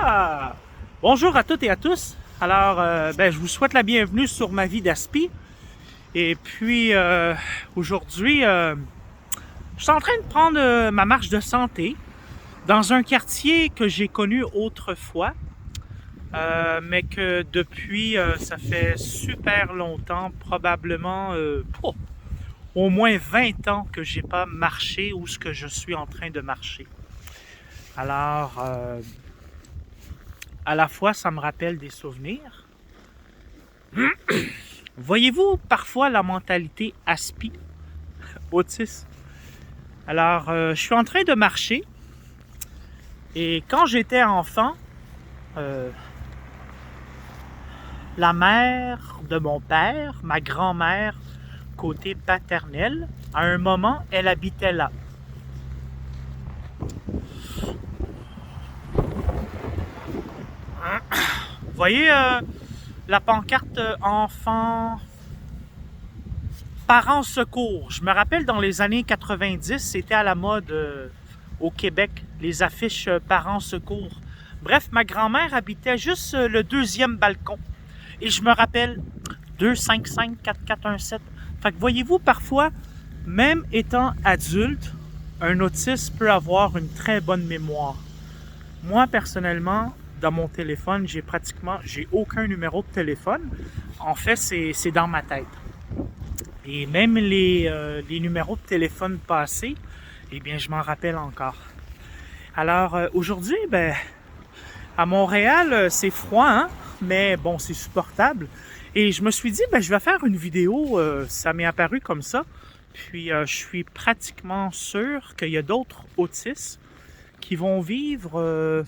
Ah! Bonjour à toutes et à tous. Alors, je vous souhaite la bienvenue sur ma vie d'aspi. Et puis, aujourd'hui, je suis en train de prendre ma marche de santé dans un quartier que j'ai connu autrefois, mais que depuis, ça fait super longtemps, probablement au moins 20 ans que j'ai pas marché où ce que je suis en train de marcher. Alors, à la fois, ça me rappelle des souvenirs. Voyez-vous parfois la mentalité aspi, autiste? Alors, je suis en train de marcher et quand j'étais enfant, euh, la mère de mon père, ma grand-mère, côté paternel, à un moment, elle habitait là. Vous voyez la pancarte enfant parents secours. Je me rappelle dans les années 90, c'était à la mode au Québec, les affiches parents secours. Bref, ma grand-mère habitait juste le deuxième balcon. Et je me rappelle 255 4417. Fait que voyez-vous, parfois, même étant adulte, un autiste peut avoir une très bonne mémoire. Moi, personnellement, dans mon téléphone, j'ai aucun numéro de téléphone. En fait, c'est dans ma tête. Et même les numéros de téléphone passés, eh bien, je m'en rappelle encore. Alors, aujourd'hui, à Montréal, c'est froid, hein? Mais bon, c'est supportable. Et je me suis dit, je vais faire une vidéo, ça m'est apparu comme ça. Puis, je suis pratiquement sûr qu'il y a d'autres autistes qui vont vivre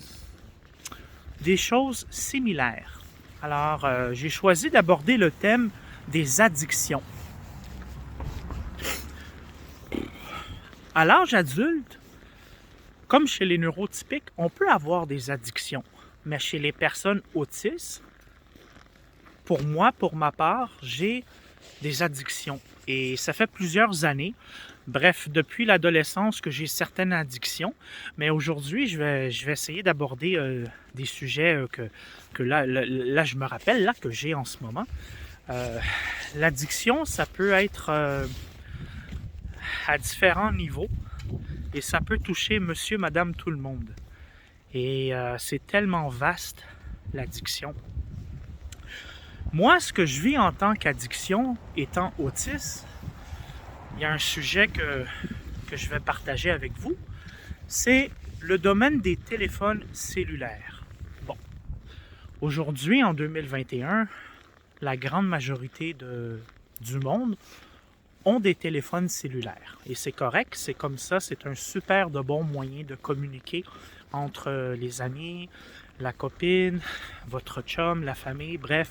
des choses similaires. Alors, j'ai choisi d'aborder le thème des addictions. À l'âge adulte, comme chez les neurotypiques, on peut avoir des addictions. Mais chez les personnes autistes, pour moi, pour ma part, j'ai des addictions. Et ça fait plusieurs années, bref, depuis l'adolescence que j'ai certaines addictions. Mais aujourd'hui, je vais essayer d'aborder des sujets que là, je me rappelle, là, que j'ai en ce moment. L'addiction, ça peut être à différents niveaux et ça peut toucher monsieur, madame, tout le monde. Et c'est tellement vaste, l'addiction. Moi, ce que je vis en tant qu'addiction, étant autiste, il y a un sujet que je vais partager avec vous, c'est le domaine des téléphones cellulaires. Bon, aujourd'hui, en 2021, la grande majorité du monde ont des téléphones cellulaires. Et c'est correct, c'est comme ça, c'est un super de bon moyen de communiquer entre les amis, la copine, votre chum, la famille, bref,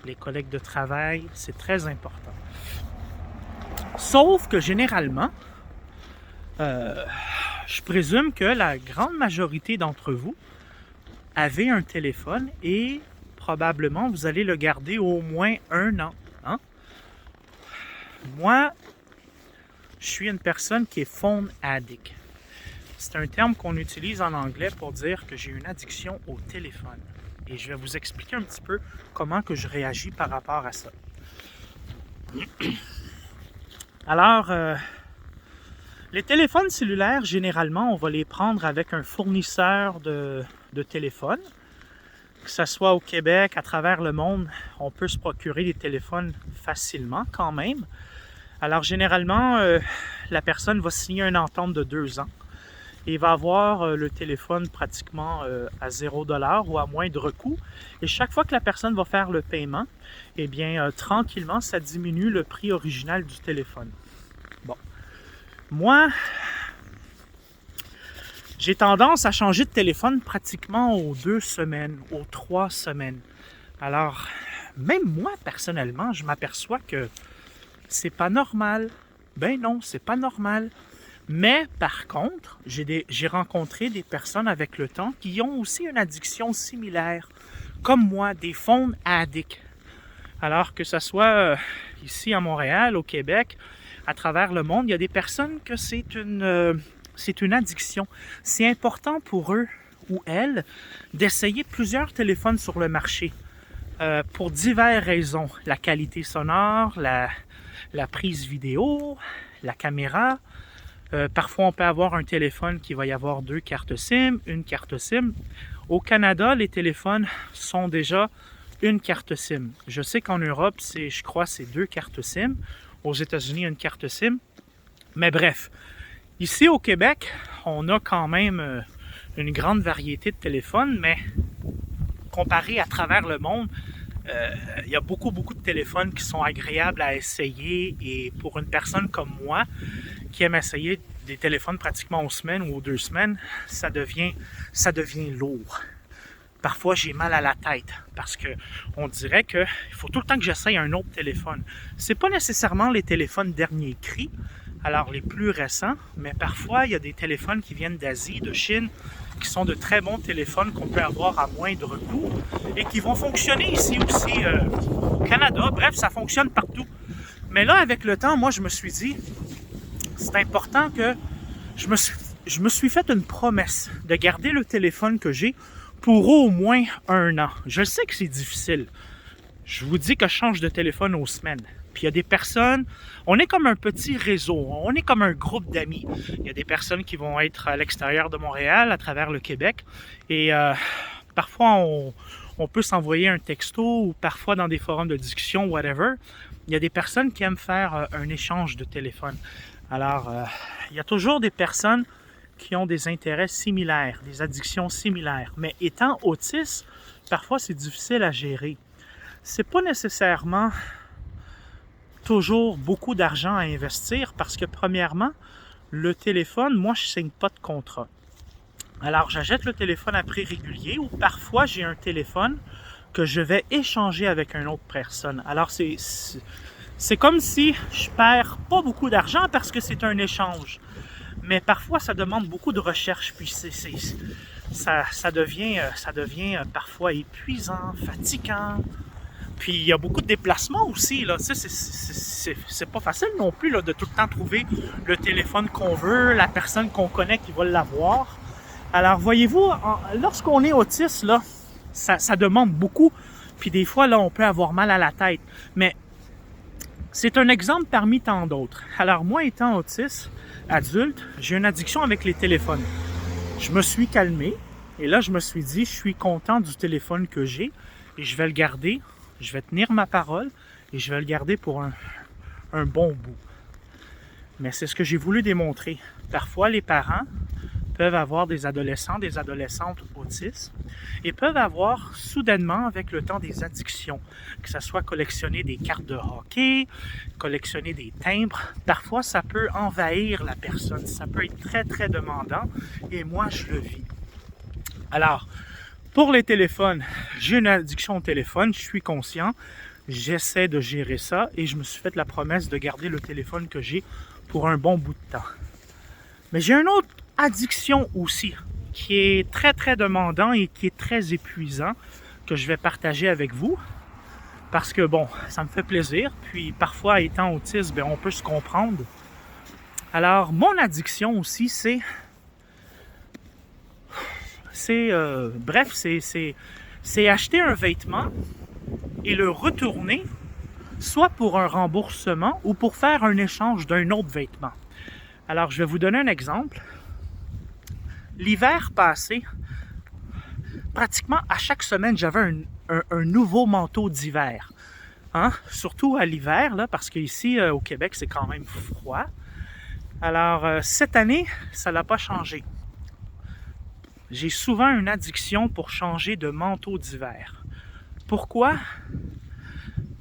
les collègues de travail, c'est très important. Sauf que généralement, je présume que la grande majorité d'entre vous avez un téléphone et probablement vous allez le garder au moins 1 an. Hein? Moi, je suis une personne qui est phone addict. C'est un terme qu'on utilise en anglais pour dire que j'ai une addiction au téléphone. Et je vais vous expliquer un petit peu comment que je réagis par rapport à ça. Alors, les téléphones cellulaires, généralement, on va les prendre avec un fournisseur de téléphone. Que ce soit au Québec, à travers le monde, on peut se procurer des téléphones facilement quand même. Alors, généralement, la personne va signer une entente de 2 ans. Et il va avoir le téléphone pratiquement à 0$ ou à moindre coût. Et chaque fois que la personne va faire le paiement, eh bien, tranquillement, ça diminue le prix original du téléphone. Bon. Moi, j'ai tendance à changer de téléphone pratiquement aux 2 semaines, aux 3 semaines. Alors, même moi, personnellement, je m'aperçois que c'est pas normal. Ben non, c'est pas normal. Mais par contre, j'ai rencontré des personnes avec le temps qui ont aussi une addiction similaire, comme moi, des phone addicts. Alors que ce soit ici à Montréal, au Québec, à travers le monde, il y a des personnes que c'est une addiction. C'est important pour eux ou elle d'essayer plusieurs téléphones sur le marché pour diverses raisons. La qualité sonore, la prise vidéo, la caméra. Parfois, on peut avoir un téléphone qui va y avoir 2 cartes SIM, une carte SIM. Au Canada, les téléphones sont déjà une carte SIM. Je sais qu'en Europe, je crois, c'est 2 cartes SIM. Aux États-Unis, une carte SIM. Mais bref, ici au Québec, on a quand même une grande variété de téléphones, mais comparé à travers le monde, il y a beaucoup de téléphones qui sont agréables à essayer. Et pour une personne comme moi, qui aime essayer des téléphones pratiquement aux semaines ou aux 2 semaines, ça devient lourd. Parfois, j'ai mal à la tête parce que on dirait qu'il faut tout le temps que j'essaye un autre téléphone. C'est pas nécessairement les téléphones dernier cri, alors les plus récents, mais parfois, il y a des téléphones qui viennent d'Asie, de Chine, qui sont de très bons téléphones qu'on peut avoir à moindre coût et qui vont fonctionner ici aussi au Canada. Bref, ça fonctionne partout. Mais là, avec le temps, moi, je me suis dit, c'est important que je me suis fait une promesse de garder le téléphone que j'ai pour au moins 1 an. Je sais que c'est difficile. Je vous dis que je change de téléphone aux semaines. Puis il y a des personnes, on est comme un petit réseau, on est comme un groupe d'amis. Il y a des personnes qui vont être à l'extérieur de Montréal, à travers le Québec. Et parfois, on peut s'envoyer un texto ou parfois dans des forums de discussion, whatever. Il y a des personnes qui aiment faire un échange de téléphone. Alors, il y a toujours des personnes qui ont des intérêts similaires, des addictions similaires. Mais étant autiste, parfois c'est difficile à gérer. C'est pas nécessairement toujours beaucoup d'argent à investir parce que premièrement, le téléphone, moi je signe pas de contrat. Alors j'achète le téléphone à prix régulier ou parfois j'ai un téléphone que je vais échanger avec une autre personne. Alors c'est comme si je perds pas beaucoup d'argent parce que c'est un échange. Mais parfois, ça demande beaucoup de recherche, puis ça devient parfois épuisant, fatigant. Puis il y a beaucoup de déplacements aussi, là. Tu sais, c'est pas facile non plus là, de tout le temps trouver le téléphone qu'on veut, la personne qu'on connaît qui va l'avoir. Alors, voyez-vous, lorsqu'on est autiste, là, ça demande beaucoup. Puis des fois, là, on peut avoir mal à la tête. Mais c'est un exemple parmi tant d'autres. Alors, moi, étant autiste, adulte, j'ai une addiction avec les téléphones. Je me suis calmé et là, je me suis dit, je suis content du téléphone que j'ai et je vais le garder, je vais tenir ma parole et je vais le garder pour un bon bout. Mais c'est ce que j'ai voulu démontrer. Parfois, les parents peuvent avoir des adolescents, des adolescentes autistes et peuvent avoir soudainement avec le temps des addictions, que ce soit collectionner des cartes de hockey, collectionner des timbres. Parfois, ça peut envahir la personne, ça peut être très demandant et moi, je le vis. Alors, pour les téléphones, j'ai une addiction au téléphone, je suis conscient, j'essaie de gérer ça et je me suis fait la promesse de garder le téléphone que j'ai pour un bon bout de temps. Mais j'ai une autre addiction aussi, qui est très demandant et qui est très épuisant, que je vais partager avec vous, parce que bon, ça me fait plaisir, puis parfois étant autiste, on peut se comprendre. Alors, mon addiction aussi, c'est acheter un vêtement et le retourner, soit pour un remboursement ou pour faire un échange d'un autre vêtement. Alors, je vais vous donner un exemple. L'hiver passé, pratiquement à chaque semaine, j'avais un nouveau manteau d'hiver. Hein? Surtout à l'hiver, là, parce qu'ici, au Québec, c'est quand même froid. Alors, cette année, ça n'a pas changé. J'ai souvent une addiction pour changer de manteau d'hiver. Pourquoi?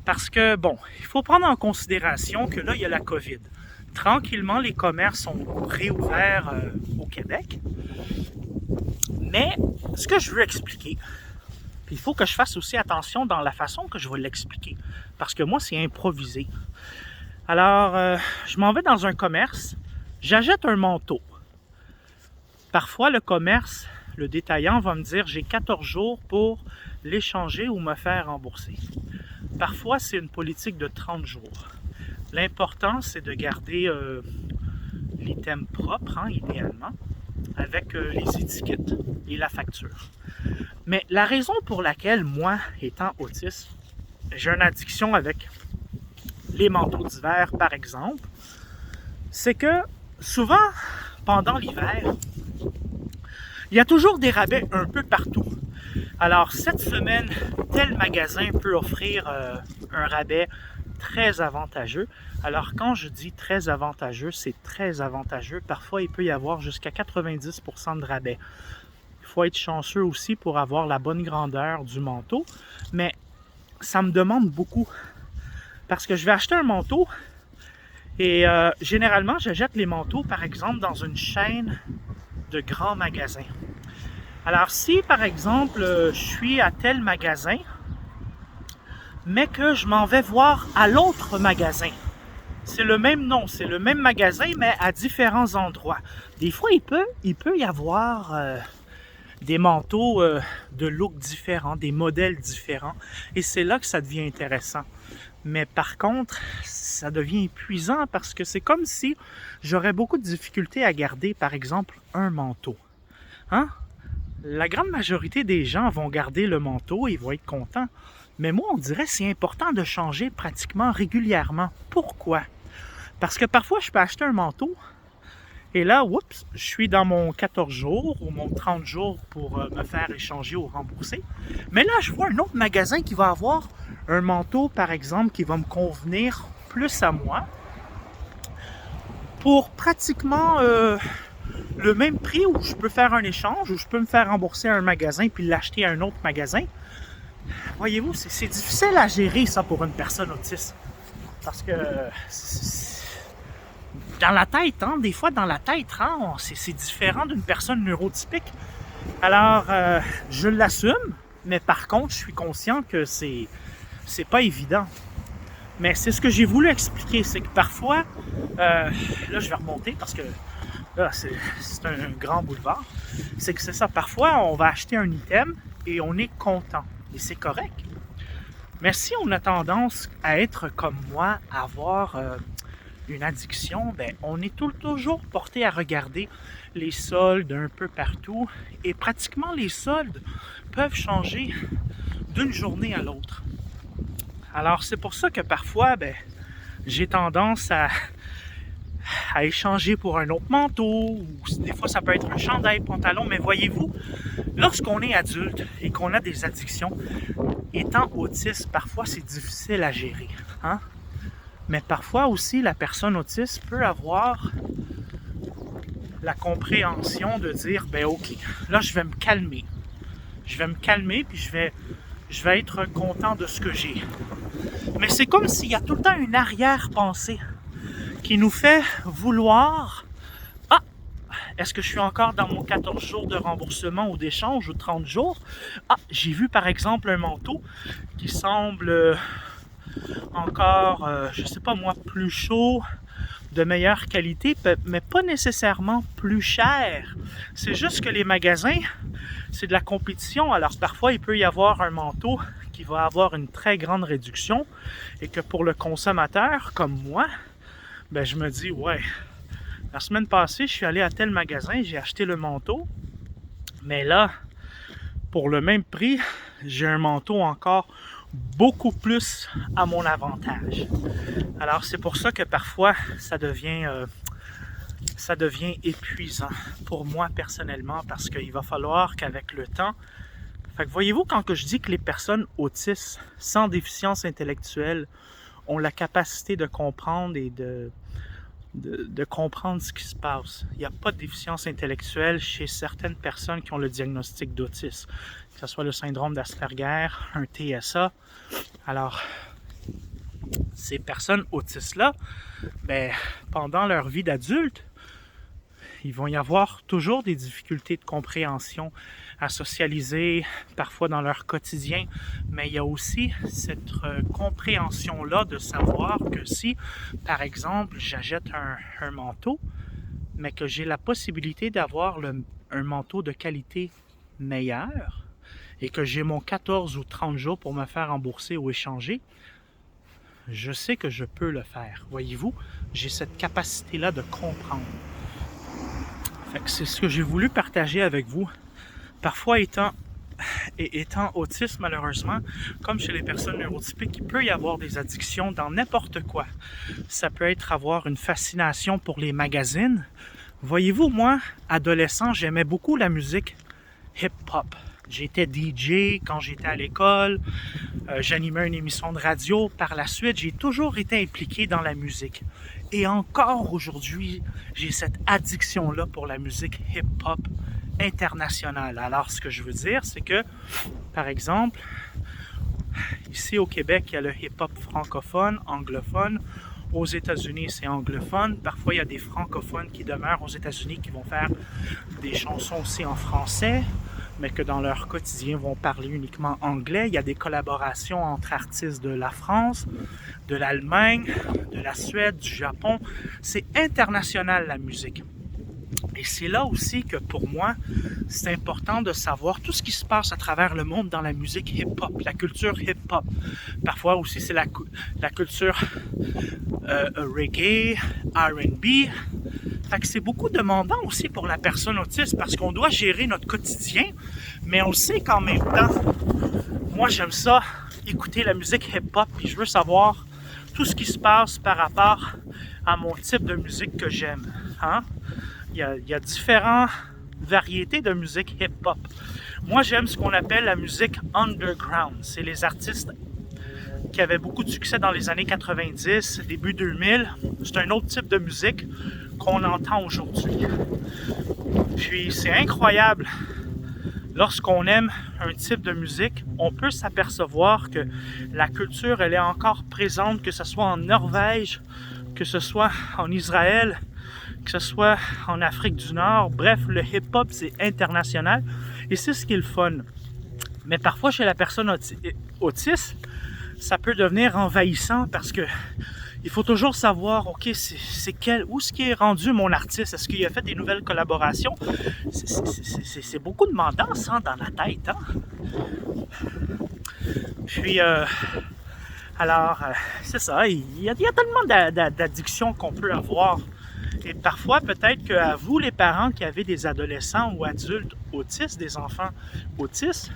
Parce que, bon, il faut prendre en considération que là, il y a la COVID. Tranquillement, les commerces sont réouverts au Québec. Mais ce que je veux expliquer, puis il faut que je fasse aussi attention dans la façon que je vais l'expliquer, parce que moi, c'est improvisé. Alors, je m'en vais dans un commerce, j'achète un manteau. Parfois, le commerce, le détaillant va me dire « j'ai 14 jours pour l'échanger ou me faire rembourser ». Parfois, c'est une politique de 30 jours. L'important, c'est de garder l'item propre, idéalement, avec les étiquettes et la facture. Mais la raison pour laquelle moi, étant autiste, j'ai une addiction avec les manteaux d'hiver, par exemple, c'est que souvent, pendant l'hiver, il y a toujours des rabais un peu partout. Alors, cette semaine, tel magasin peut offrir un rabais très avantageux. Alors, quand je dis très avantageux, c'est très avantageux. Parfois, il peut y avoir jusqu'à 90% de rabais. Il faut être chanceux aussi pour avoir la bonne grandeur du manteau, mais ça me demande beaucoup. Parce que je vais acheter un manteau et généralement, j'achète les manteaux, par exemple, dans une chaîne de grands magasins. Alors, si, par exemple, je suis à tel magasin, mais que je m'en vais voir à l'autre magasin, c'est le même nom, c'est le même magasin, mais à différents endroits. Des fois, il peut y avoir des manteaux de look différents, des modèles différents, et c'est là que ça devient intéressant. Mais par contre, ça devient épuisant parce que c'est comme si j'aurais beaucoup de difficultés à garder, par exemple, un manteau. Hein? La grande majorité des gens vont garder le manteau et ils vont être contents. Mais moi, on dirait que c'est important de changer pratiquement régulièrement. Pourquoi? Parce que parfois, je peux acheter un manteau et là, oups, je suis dans mon 14 jours ou mon 30 jours pour me faire échanger ou rembourser. Mais là, je vois un autre magasin qui va avoir un manteau, par exemple, qui va me convenir plus à moi pour pratiquement le même prix où je peux faire un échange, où je peux me faire rembourser à un magasin puis l'acheter à un autre magasin. Voyez-vous, c'est difficile à gérer ça pour une personne autiste. Parce que dans la tête, hein, des fois dans la tête, hein, c'est différent d'une personne neurotypique. Alors, je l'assume, mais par contre, je suis conscient que c'est pas évident. Mais c'est ce que j'ai voulu expliquer, c'est que parfois, là je vais remonter parce que là c'est un grand boulevard, c'est que c'est ça, parfois on va acheter un item et on est content, et c'est correct. Mais si on a tendance à être comme moi, à avoir une addiction, ben on est toujours porté à regarder les soldes un peu partout, et pratiquement les soldes peuvent changer d'une journée à l'autre. Alors c'est pour ça que parfois, j'ai tendance à échanger pour un autre manteau, ou des fois ça peut être un chandail, pantalon, mais voyez-vous, lorsqu'on est adulte et qu'on a des addictions, étant autiste, parfois c'est difficile à gérer. Hein? Mais parfois aussi, la personne autiste peut avoir la compréhension de dire, ok, là je vais me calmer. Je vais me calmer, puis je vais être content de ce que j'ai. Mais c'est comme s'il y a tout le temps une arrière-pensée qui nous fait vouloir « Ah, est-ce que je suis encore dans mon 14 jours de remboursement ou d'échange ou 30 jours? Ah, j'ai vu par exemple un manteau qui semble encore, je sais pas moi, plus chaud, de meilleure qualité, mais pas nécessairement plus cher. C'est juste que les magasins, c'est de la compétition. Alors parfois, il peut y avoir un manteau qui va avoir une très grande réduction et que pour le consommateur, comme moi, je me dis, ouais, la semaine passée, je suis allé à tel magasin, j'ai acheté le manteau, mais là, pour le même prix, j'ai un manteau encore beaucoup plus à mon avantage. Alors c'est pour ça que parfois ça devient épuisant pour moi personnellement, parce qu'il va falloir qu'avec le temps, fait que voyez-vous, quand que je dis que les personnes autistes sans déficience intellectuelle ont la capacité de comprendre et de comprendre ce qui se passe. Il n'y a pas de déficience intellectuelle chez certaines personnes qui ont le diagnostic d'autisme, que ce soit le syndrome d'Asperger, un TSA. Alors, ces personnes autistes-là, pendant leur vie d'adulte, il va y avoir toujours des difficultés de compréhension à socialiser, parfois dans leur quotidien, mais il y a aussi cette compréhension-là de savoir que si, par exemple, j'achète un manteau, mais que j'ai la possibilité d'avoir un manteau de qualité meilleure et que j'ai mon 14 ou 30 jours pour me faire rembourser ou échanger, je sais que je peux le faire. Voyez-vous, j'ai cette capacité-là de comprendre. Fait que c'est ce que j'ai voulu partager avec vous Parfois, étant autiste, malheureusement, comme chez les personnes neurotypiques, il peut y avoir des addictions dans n'importe quoi. Ça peut être avoir une fascination pour les magazines. Voyez-vous, moi, adolescent, j'aimais beaucoup la musique hip-hop. J'étais DJ quand j'étais à l'école, j'animais une émission de radio. Par la suite, j'ai toujours été impliqué dans la musique. Et encore aujourd'hui, j'ai cette addiction-là pour la musique hip-hop internationale. Alors, ce que je veux dire, c'est que, par exemple, ici au Québec, il y a le hip-hop francophone, anglophone. Aux États-Unis, c'est anglophone. Parfois, il y a des francophones qui demeurent aux États-Unis qui vont faire des chansons aussi en français, mais que dans leur quotidien vont parler uniquement anglais. Il y a des collaborations entre artistes de la France, de l'Allemagne, de la Suède, du Japon. C'est international, la musique. Et c'est là aussi que pour moi, c'est important de savoir tout ce qui se passe à travers le monde dans la musique hip-hop, la culture hip-hop. Parfois aussi, c'est la culture reggae, R&B. Fait que c'est beaucoup demandant aussi pour la personne autiste parce qu'on doit gérer notre quotidien, mais on sait qu'en même temps, moi j'aime ça, écouter la musique hip-hop, puis je veux savoir tout ce qui se passe par rapport à mon type de musique que j'aime. Hein? Il y a différentes variétés de musique hip-hop. Moi, j'aime ce qu'on appelle la musique underground. C'est les artistes qui avaient beaucoup de succès dans les années 90, début 2000. C'est un autre type de musique qu'on entend aujourd'hui. Puis, c'est incroyable. Lorsqu'on aime un type de musique, on peut s'apercevoir que la culture, elle est encore présente, que ce soit en Norvège, que ce soit en Israël, que ce soit en Afrique du Nord. Bref, le hip-hop, c'est international et c'est ce qui est le fun. Mais parfois, chez la personne autiste, ça peut devenir envahissant parce que il faut toujours savoir, OK, où est-ce qui est rendu mon artiste? Est-ce qu'il a fait des nouvelles collaborations? C'est beaucoup demandant, ça, dans la tête. Hein? Puis, c'est ça, il y a tellement d'addictions qu'on peut avoir. Et parfois, peut-être qu'à vous, les parents qui avez des adolescents ou adultes autistes, des enfants autistes,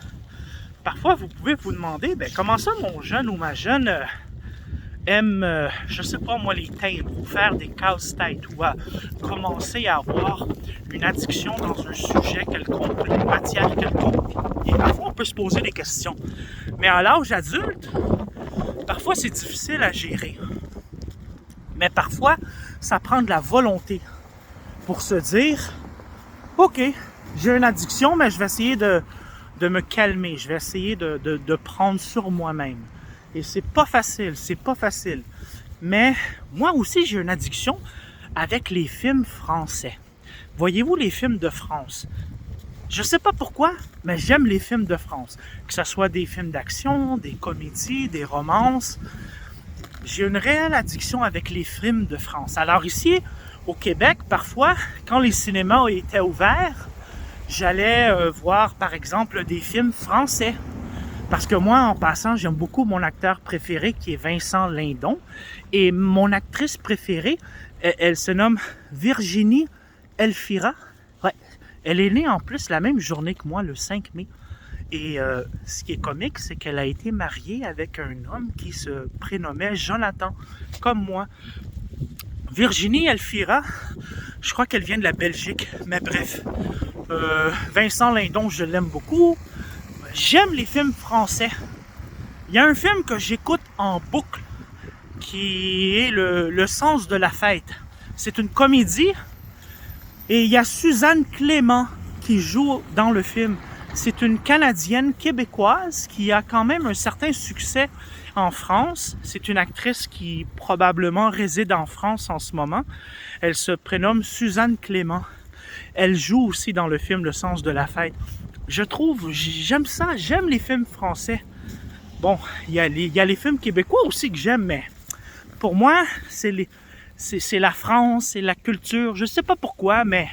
parfois, vous pouvez vous demander, comment ça mon jeune ou ma jeune aime, je sais pas moi, les timbres, ou faire des casse-têtes, ou à commencer à avoir une addiction dans un sujet quelconque, une matière quelconque. Et parfois, on peut se poser des questions. Mais à l'âge adulte, parfois, c'est difficile à gérer. Mais parfois, ça prend de la volonté pour se dire, OK, j'ai une addiction, mais je vais essayer de me calmer. Je vais essayer de prendre sur moi-même. Et c'est pas facile. Mais moi aussi, j'ai une addiction avec les films français. Voyez-vous les films de France? Je sais pas pourquoi, mais j'aime les films de France. Que ce soit des films d'action, des comédies, des romances. J'ai une réelle addiction avec les films de France. Alors ici, au Québec, parfois, quand les cinémas étaient ouverts, j'allais voir, par exemple, des films français. Parce que moi, en passant, j'aime beaucoup mon acteur préféré, qui est Vincent Lindon. Et mon actrice préférée, elle se nomme Virginie Elfira. Ouais. Elle est née en plus la même journée que moi, le 5 mai. Et ce qui est comique, c'est qu'elle a été mariée avec un homme qui se prénommait Jonathan, comme moi. Virginie Elfira, je crois qu'elle vient de la Belgique, mais bref. Vincent Lindon, je l'aime beaucoup. J'aime les films français. Il y a un film que j'écoute en boucle, qui est le sens de la fête. C'est une comédie, et il y a Suzanne Clément qui joue dans le film. C'est une Canadienne québécoise qui a quand même un certain succès en France. C'est une actrice qui probablement réside en France en ce moment. Elle se prénomme Suzanne Clément. Elle joue aussi dans le film Le sens de la fête. J'aime ça, j'aime les films français. Bon, il y a les films québécois aussi que j'aime, mais pour moi, c'est la France, c'est la culture. Je sais pas pourquoi, mais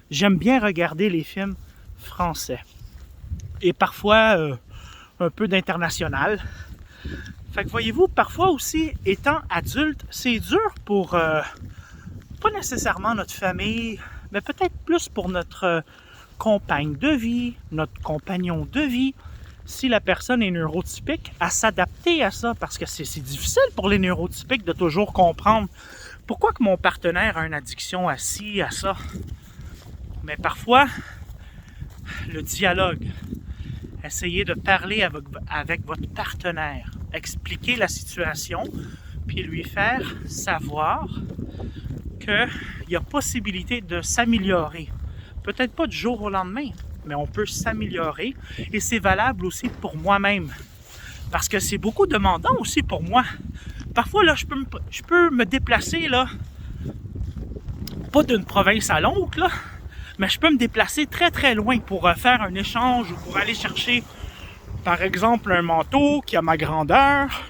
j'aime bien regarder les films français. Et parfois un peu d'international. Fait que voyez-vous, parfois aussi, étant adulte, c'est dur pour pas nécessairement notre famille, mais peut-être plus pour notre compagne de vie, notre compagnon de vie, si la personne est neurotypique, à s'adapter à ça, parce que c'est difficile pour les neurotypiques de toujours comprendre pourquoi que mon partenaire a une addiction à ci, à ça. Mais parfois, le dialogue, essayez de parler avec votre partenaire, expliquer la situation, puis lui faire savoir qu'il y a possibilité de s'améliorer. Peut-être pas du jour au lendemain, mais on peut s'améliorer et c'est valable aussi pour moi-même. Parce que c'est beaucoup demandant aussi pour moi. Parfois, là, je peux me déplacer, là, pas d'une province à l'autre, là, mais je peux me déplacer très très loin pour faire un échange ou pour aller chercher, par exemple, un manteau qui a ma grandeur.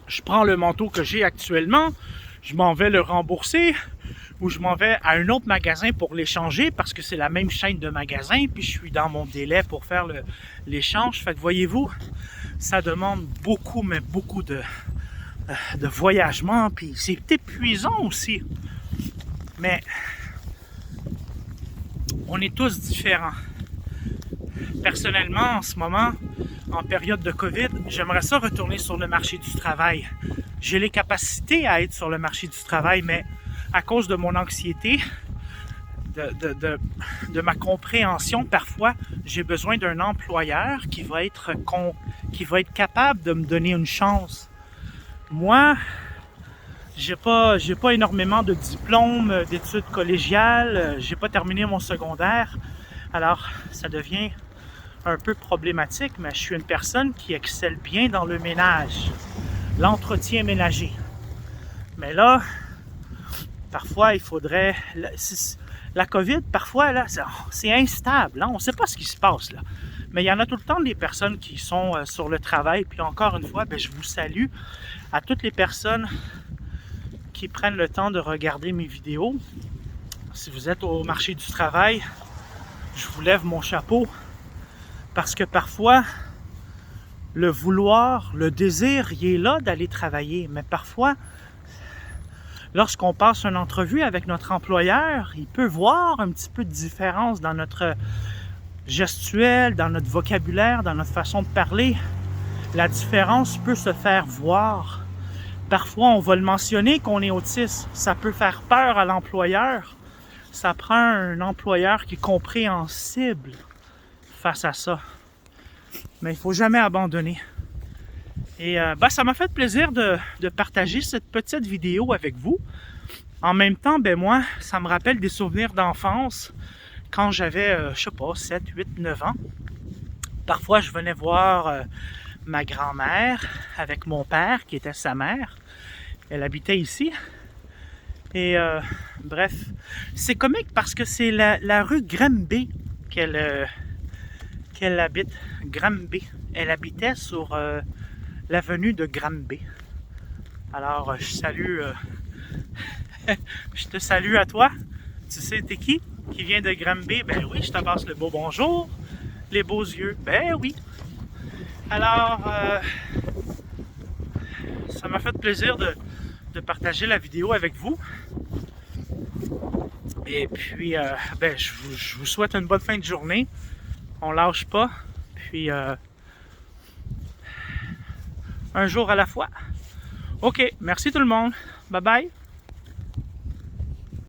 Je prends le manteau que j'ai actuellement, je m'en vais le rembourser ou je m'en vais à un autre magasin pour l'échanger parce que c'est la même chaîne de magasins, puis je suis dans mon délai pour faire l'échange. Fait que voyez-vous, ça demande beaucoup, mais beaucoup de voyagement, puis c'est épuisant aussi. Mais on est tous différents. Personnellement, en ce moment, en période de COVID, j'aimerais ça retourner sur le marché du travail. J'ai les capacités à être sur le marché du travail, mais à cause de mon anxiété, de ma compréhension, parfois, j'ai besoin d'un employeur qui va être capable de me donner une chance. Moi, j'ai pas énormément de diplômes, d'études collégiales, j'ai pas terminé mon secondaire, alors ça devient un peu problématique, mais je suis une personne qui excelle bien dans le ménage, l'entretien ménager. Mais là, parfois, il faudrait... La COVID, parfois, là, c'est instable. Hein? On ne sait pas ce qui se passe, là. Mais il y en a tout le temps des personnes qui sont sur le travail. Puis encore une fois, je vous salue à toutes les personnes qui prennent le temps de regarder mes vidéos. Si vous êtes au marché du travail, je vous lève mon chapeau. Parce que parfois, le vouloir, le désir, il est là d'aller travailler. Mais parfois, lorsqu'on passe une entrevue avec notre employeur, il peut voir un petit peu de différence dans notre gestuelle, dans notre vocabulaire, dans notre façon de parler. La différence peut se faire voir. Parfois, on va le mentionner qu'on est autiste. Ça peut faire peur à l'employeur. Ça prend un employeur qui est compréhensible face à ça. Mais il ne faut jamais abandonner. Et ça m'a fait plaisir de partager cette petite vidéo avec vous. En même temps, moi, ça me rappelle des souvenirs d'enfance quand j'avais, 7, 8, 9 ans. Parfois, je venais voir ma grand-mère avec mon père, qui était sa mère. Elle habitait ici. Et bref, c'est comique parce que c'est la rue Granby qu'elle habite. Granby. Elle habitait sur l'avenue de Granby. Alors, je salue... je te salue à toi. Tu sais, t'es qui vient de Granby? Ben oui, je te passe le beau bonjour. Les beaux yeux. Ben oui. Alors, ça m'a fait plaisir de partager la vidéo avec vous. Et puis, je vous souhaite une bonne fin de journée. On lâche pas. Puis, un jour à la fois. OK, merci tout le monde. Bye bye.